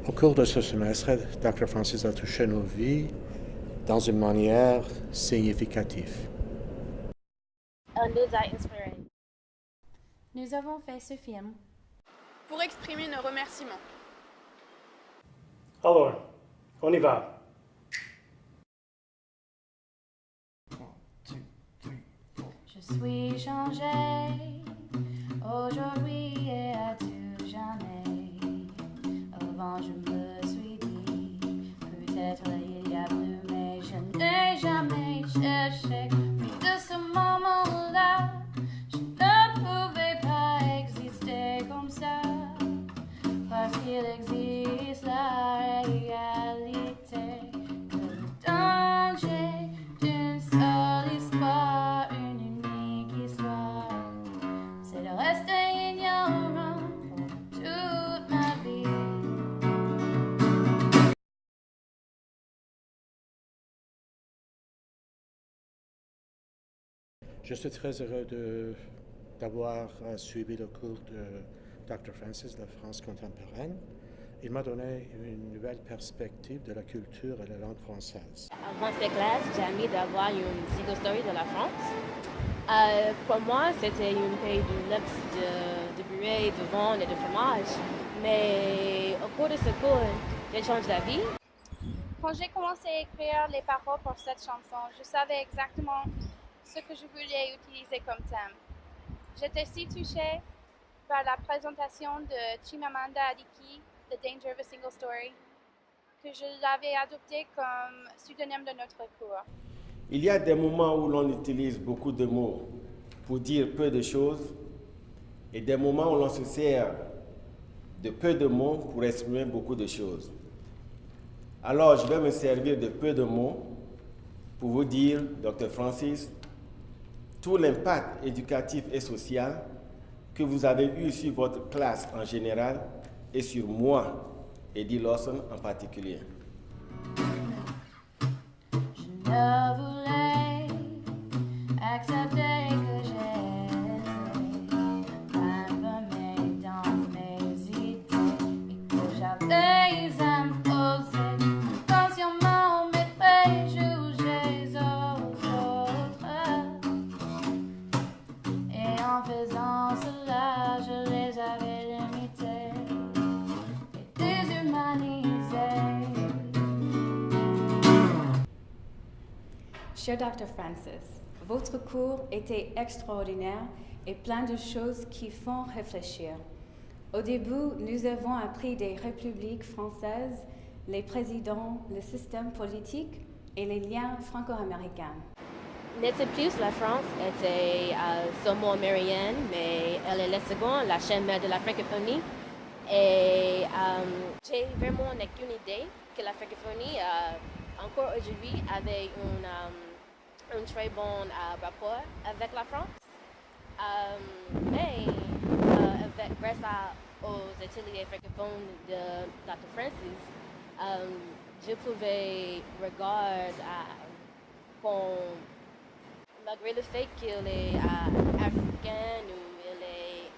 Au cours de ce semestre, Dr. Francis a touché nos vies dans une manière significative. Elle nous a inspirés. Nous avons fait ce film pour exprimer nos remerciements. Alors, on y va. Je suis changé aujourd'hui et à tout jamais. Avant je me suis dit, peut-être il y a plus, mais je n'ai jamais cherché. Puis de ce moment-là, je ne pouvais pas exister comme ça. Parce qu'il existe la réalité, que le danger d'une seule histoire, une unique histoire, c'est de rester ignorant pour toute ma vie. Je suis très heureux d'avoir suivi le cours de Dr. Francis de France contemporaine. Il m'a donné une nouvelle perspective de la culture et de la langue française. Avant cette classe, j'ai envie d'avoir une single story de la France. Pour moi, c'était une pays de luxe, de buée, de vin et de fromage. Mais au cours de ce cours, j'ai changé d'avis. Quand j'ai commencé à écrire les paroles pour cette chanson, je savais exactement ce que je voulais utiliser comme thème. J'étais si touchée par la présentation de Chimamanda Adichie, The Danger of a Single Story, que je l'avais adopté comme pseudonyme de notre cours. Il y a des moments où l'on utilise beaucoup de mots pour dire peu de choses et des moments où l'on se sert de peu de mots pour exprimer beaucoup de choses. Alors, je vais me servir de peu de mots pour vous dire, Dr. Francis, tout l'impact éducatif et social que vous avez eu sur votre classe en général et sur moi, Eddie Lawson en particulier. Je ne voulais accepter que j'étais informée dans mes idées et que j'avais imposé consciemment mes préjugés aux autres. Et en faisant cela, je les avais limités et déshumanisés. Cher Dr. Francis, votre cours était extraordinaire et plein de choses qui font réfléchir. Au début, nous avons appris des républiques françaises, les présidents, le système politique et les liens franco-américains. N'était plus la France était seulement américaine, mais elle est la seconde, la chaîne mère de la francophonie. Et j'ai vraiment aucune idée que la francophonie, encore aujourd'hui, avait un très bon rapport avec la France. Mais grâce aux ateliers francophones de Dr. Francis, je pouvais regarder malgré le fait qu'il est africain ou il est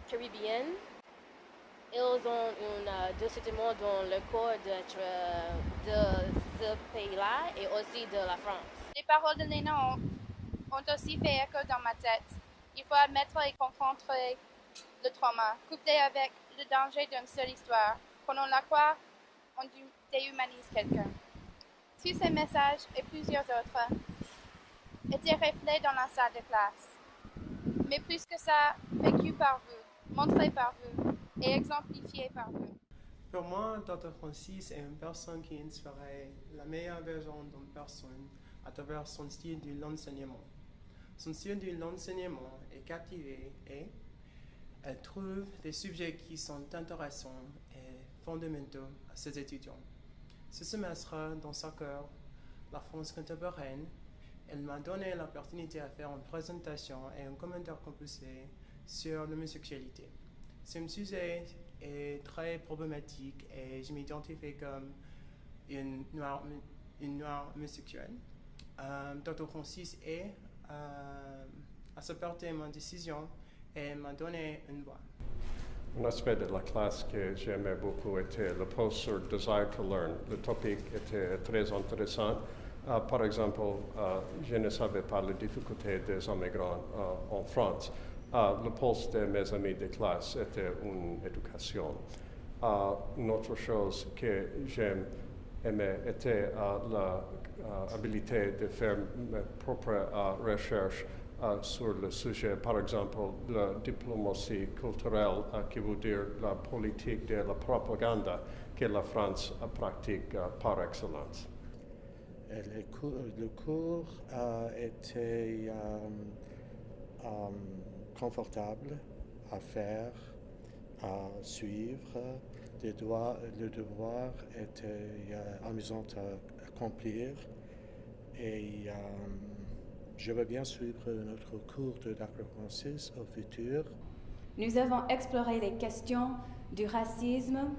caribéen, ils ont un décision dans le corps de ce pays-là et aussi de la France. Les paroles de Léna ont aussi fait écho dans ma tête. Il faut admettre et confronter le trauma, couplé avec le danger d'une seule histoire. Quand on la croit, on déhumanise quelqu'un. Tous ces messages et plusieurs autres étaient reflets dans la salle de classe. Mais plus que ça, vécu par vous, montré par vous et exemplifié par vous. Pour moi, Dr. Francis est une personne qui inspirait la meilleure version d'une personne à travers son style de l'enseignement. Son style de l'enseignement est captivé et elle trouve des sujets qui sont intéressants et fondamentaux à ses étudiants. Ce semestre, dans sa cours, la France contemporaine, elle m'a donné l'opportunité de faire une présentation et un commentaire composé sur l'homosexualité. Ce sujet est très problématique et je m'identifie comme une noire homosexuelle. Dr. Francis a supporté ma décision et m'a donné une voix. Un aspect de la classe que j'aimais beaucoup était le post sur Desire to Learn. Le topic était très intéressant. Par exemple, je ne savais pas les difficultés des immigrants en France. Le poste de mes amis de classe était une éducation. Une autre chose que j'aimais était l'habilité de faire mes propres recherches sur le sujet, par exemple, la diplomatie culturelle, qui veut dire la politique de la propagande que la France pratique par excellence. Le cours était confortable à faire, à suivre. Le devoir était amusant à accomplir. Et je veux bien suivre notre cours de Dr. Francis au futur. Nous avons exploré les questions du racisme,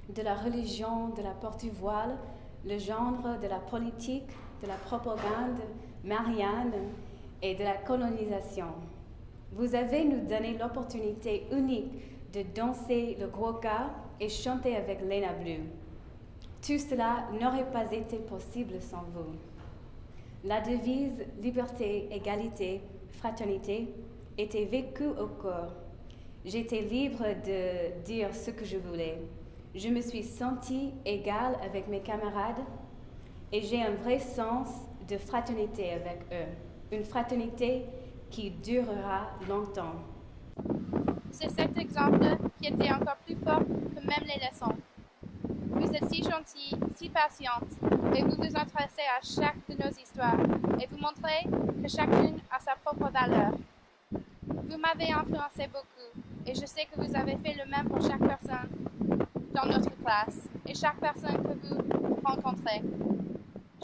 de la religion, de la porte-voile, le genre, de la politique, de la propagande marianne et de la colonisation. Vous avez nous donné l'opportunité unique de danser le Gwoka et chanter avec Lena Blue. Tout cela n'aurait pas été possible sans vous. La devise « Liberté, égalité, fraternité » était vécue au corps. J'étais libre de dire ce que je voulais. Je me suis sentie égale avec mes camarades et j'ai un vrai sens de fraternité avec eux. Une fraternité qui durera longtemps. C'est cet exemple qui était encore plus fort que même les leçons. Vous êtes si gentille, si patiente, et vous vous intéressez à chaque de nos histoires, et vous montrez que chacune a sa propre valeur. Vous m'avez influencé beaucoup, et je sais que vous avez fait le même pour chaque personne dans notre classe, et chaque personne que vous rencontrez.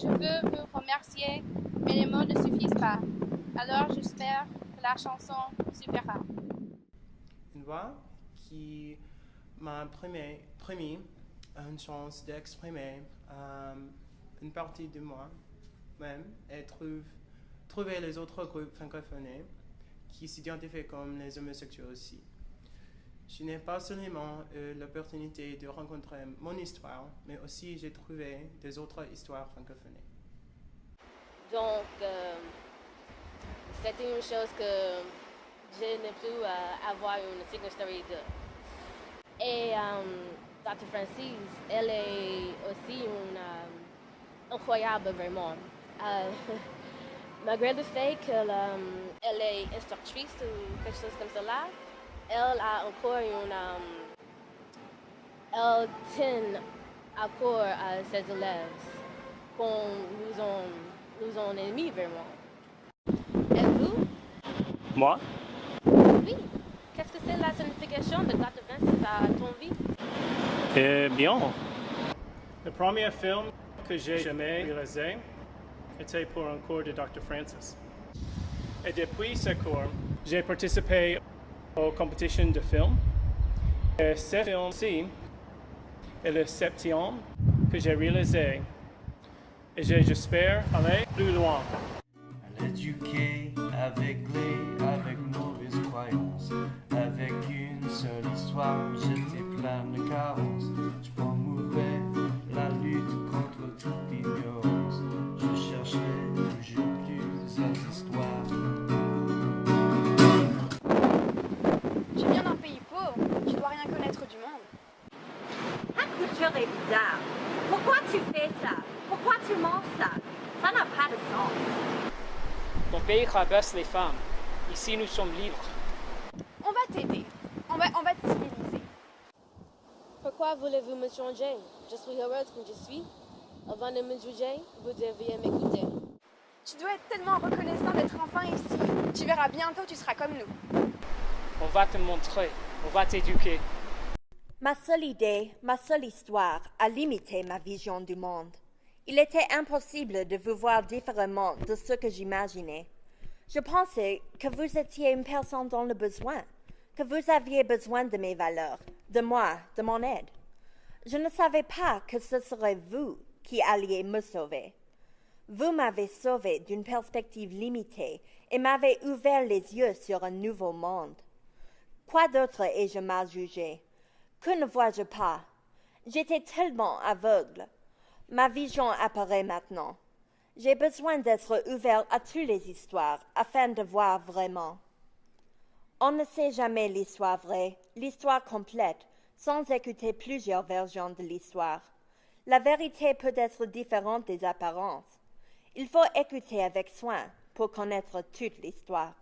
Je veux vous remercier, mais les mots ne suffisent pas. Alors j'espère que la chanson suffira. Une voix qui m'a permis une chance d'exprimer une partie de moi-même et trouver les autres groupes francophones qui s'identifient comme les homosexuels aussi. Je n'ai pas seulement eu l'opportunité de rencontrer mon histoire, mais aussi j'ai trouvé des autres histoires francophones. Donc, c'était une chose que je n'ai plus avoir une secret story de. Et Dr. Francis, elle est aussi une incroyable vraiment. Malgré le fait qu'elle est instructrice ou quelque chose comme cela, elle a encore elle tient encore à ses élèves qu'on nous ont aimés vraiment. Et vous? Moi? Oui. Qu'est-ce que c'est la signification de Dr. Francis à ton vie? Eh bien, le premier film que j'ai jamais réalisé était pour un cours de Dr. Francis. Et depuis ce cours, j'ai participé aux compétitions de films. Et ce film-ci est le 7e que j'ai réalisé. Et j'espère aller plus loin. L'éduquer aveuglé, avec mauvaise croyance, avec une seule histoire, j'étais plein de carences. Je promourais la lutte contre toute ignorance. Je cherchais toujours plusieurs histoires. Tu viens d'un pays pauvre, tu dois rien connaître du monde. Ta culture est bizarre. Pourquoi tu fais ça? Pourquoi tu manges ça? Ça n'a pas de sens. Ton pays rabaisse les femmes. Ici, nous sommes libres. On va t'aider. On va te civiliser. Pourquoi voulez-vous me changer? Je suis heureuse comme je suis. Avant de me juger, vous devriez m'écouter. Tu dois être tellement reconnaissant d'être enfin ici. Tu verras bientôt, tu seras comme nous. On va te montrer. On va t'éduquer. Ma seule idée, ma seule histoire a limité ma vision du monde. Il était impossible de vous voir différemment de ce que j'imaginais. Je pensais que vous étiez une personne dans le besoin, que vous aviez besoin de mes valeurs, de moi, de mon aide. Je ne savais pas que ce serait vous qui alliez me sauver. Vous m'avez sauvé d'une perspective limitée et m'avez ouvert les yeux sur un nouveau monde. Quoi d'autre ai-je mal jugé? Que ne vois-je pas? J'étais tellement aveugle. Ma vision apparaît maintenant. J'ai besoin d'être ouvert à toutes les histoires afin de voir vraiment. On ne sait jamais l'histoire vraie, l'histoire complète, sans écouter plusieurs versions de l'histoire. La vérité peut être différente des apparences. Il faut écouter avec soin pour connaître toute l'histoire.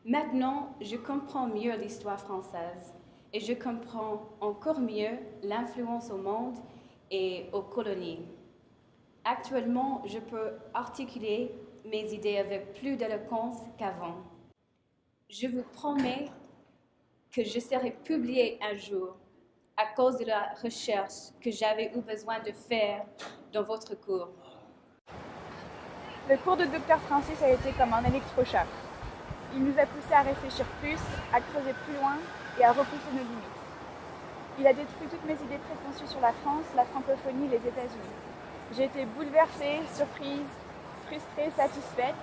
Maintenant, je comprends mieux l'histoire française et je comprends encore mieux l'influence au monde et aux colonies. Actuellement, je peux articuler mes idées avec plus d'éloquence qu'avant. Je vous promets que je serai publié un jour à cause de la recherche que j'avais eu besoin de faire dans votre cours. Le cours de Dr. Francis a été comme un électrochoc. Il nous a poussés à réfléchir plus, à creuser plus loin et à repousser nos limites. Il a détruit toutes mes idées préconçues sur la France, la francophonie, les États-Unis. J'ai été bouleversée, surprise, frustrée, satisfaite.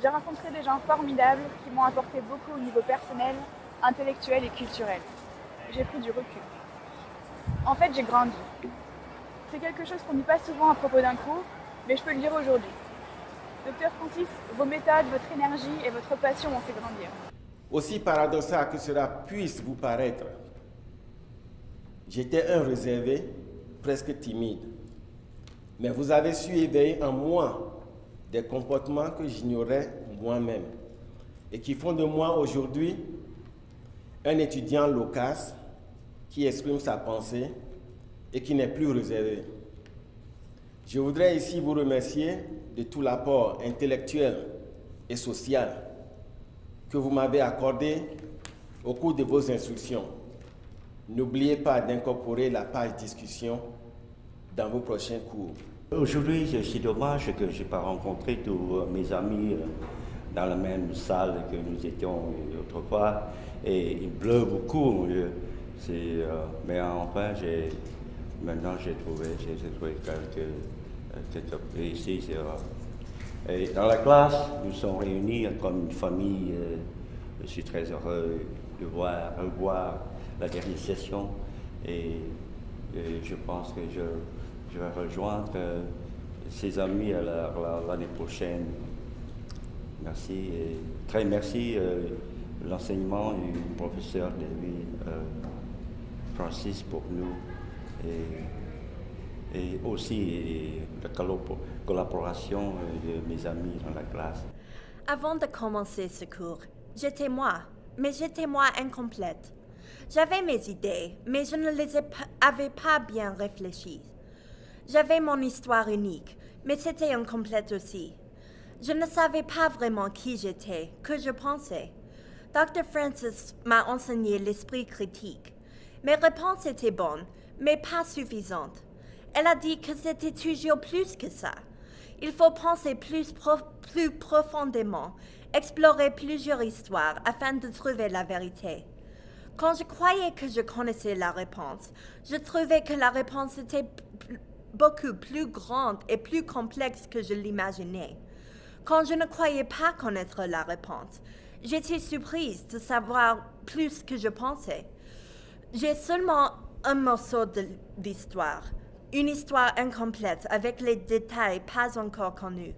J'ai rencontré des gens formidables qui m'ont apporté beaucoup au niveau personnel, intellectuel et culturel. J'ai pris du recul. En fait, j'ai grandi. C'est quelque chose qu'on ne dit pas souvent à propos d'un cours, mais je peux le dire aujourd'hui. Dr. Francis, vos méthodes, votre énergie et votre passion m'ont fait grandir. Aussi paradoxal que cela puisse vous paraître, j'étais un réservé, presque timide. Mais vous avez su éveiller en moi des comportements que j'ignorais moi-même et qui font de moi aujourd'hui un étudiant loquace qui exprime sa pensée et qui n'est plus réservé. Je voudrais ici vous remercier de tout l'apport intellectuel et social que vous m'avez accordé au cours de vos instructions. N'oubliez pas d'incorporer la page discussion dans vos prochains cours. Aujourd'hui, c'est dommage que je n'ai pas rencontré tous mes amis dans la même salle que nous étions autrefois. Et il pleut beaucoup. Mais enfin, maintenant j'ai trouvé quelques ici. Et dans la classe, nous sommes réunis comme une famille. Je suis très heureux de revoir la dernière session et je pense que je vais rejoindre ses amis l'année prochaine. Merci et très merci l'enseignement du professeur David Francis pour nous et aussi la collaboration de mes amis dans la classe. Avant de commencer ce cours, j'étais moi, mais j'étais moi incomplète. J'avais mes idées, mais je ne les avais pas bien réfléchies. J'avais mon histoire unique, mais c'était incomplète aussi. Je ne savais pas vraiment qui j'étais, que je pensais. Dr. Francis m'a enseigné l'esprit critique. Mes réponses étaient bonnes, mais pas suffisantes. Elle a dit que c'était toujours plus que ça. Il faut penser plus profondément, explorer plusieurs histoires afin de trouver la vérité. Quand je croyais que je connaissais la réponse, je trouvais que la réponse était beaucoup plus grande et plus complexe que je l'imaginais. Quand je ne croyais pas connaître la réponse, j'étais surprise de savoir plus que je pensais. J'ai seulement un morceau de l'histoire, une histoire incomplète avec les détails pas encore connus.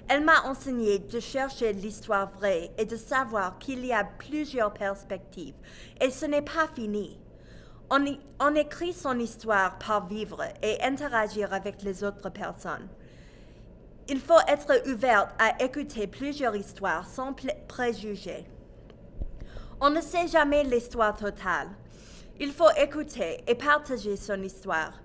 Elle m'a enseigné de chercher l'histoire vraie et de savoir qu'il y a plusieurs perspectives et ce n'est pas fini. On écrit son histoire par vivre et interagir avec les autres personnes. Il faut être ouvert à écouter plusieurs histoires sans préjugés. On ne sait jamais l'histoire totale. Il faut écouter et partager son histoire.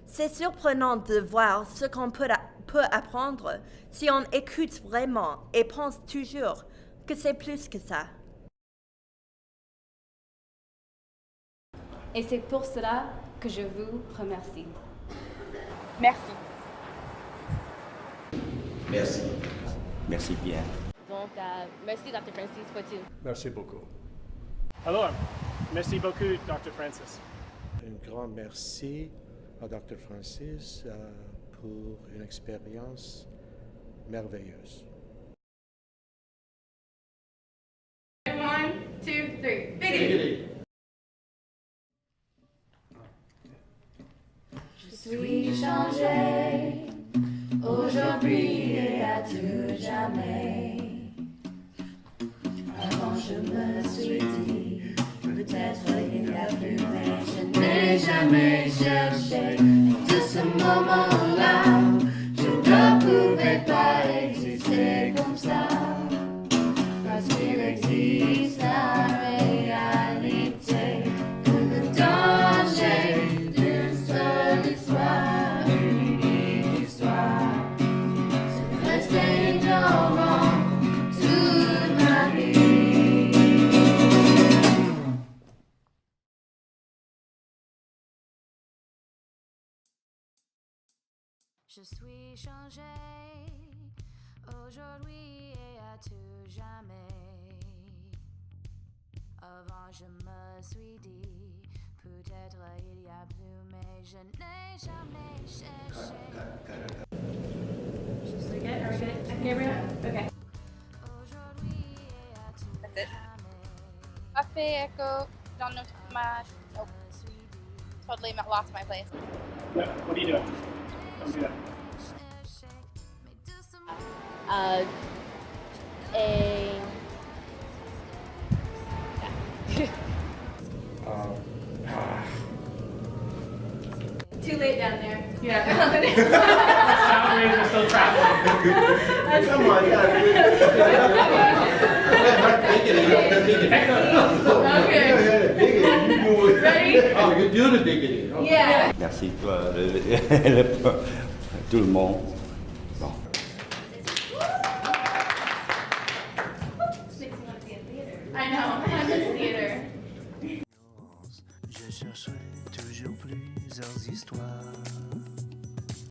C'est surprenant de voir ce qu'on peut apprendre si on écoute vraiment et pense toujours que c'est plus que ça. Et c'est pour cela que je vous remercie. Merci. Merci. Merci bien. Donc, merci Dr. Francis pour tout. Merci beaucoup. Alors, merci beaucoup, Dr. Francis. Un grand merci à Dr. Francis pour une expérience merveilleuse. 1, 2, 3. Biggity. Je suis changée aujourd'hui et à tout jamais. Avant je me suis dit, peut-être il y a plus, mais je n'ai jamais cherché. De ce moment-là, je ne pouvais pas exister comme ça. Parce qu'il existe la réalité, que le danger d'une seule histoire, une unique histoire, c'est resté ignorant toute ma vie. Je suis changée aujourd'hui et à tout jamais. Avant je me suis dit, peut-être il y a plus, mais je n'ai jamais cherché. Just like it. Are we good? Gabriel? Okay. That's it. I fait écho dans notre match. Oh, totally lost my place. No, what are you doing? Don't do that. Too late down there. Yeah. Salaries are still traveling. Come on, Ready? Oh, you do the biggity. Okay. Yeah. Merci toi, tout le monde. Bon. I know. I'm in theater. Je chercherai toujours plusieurs histoires.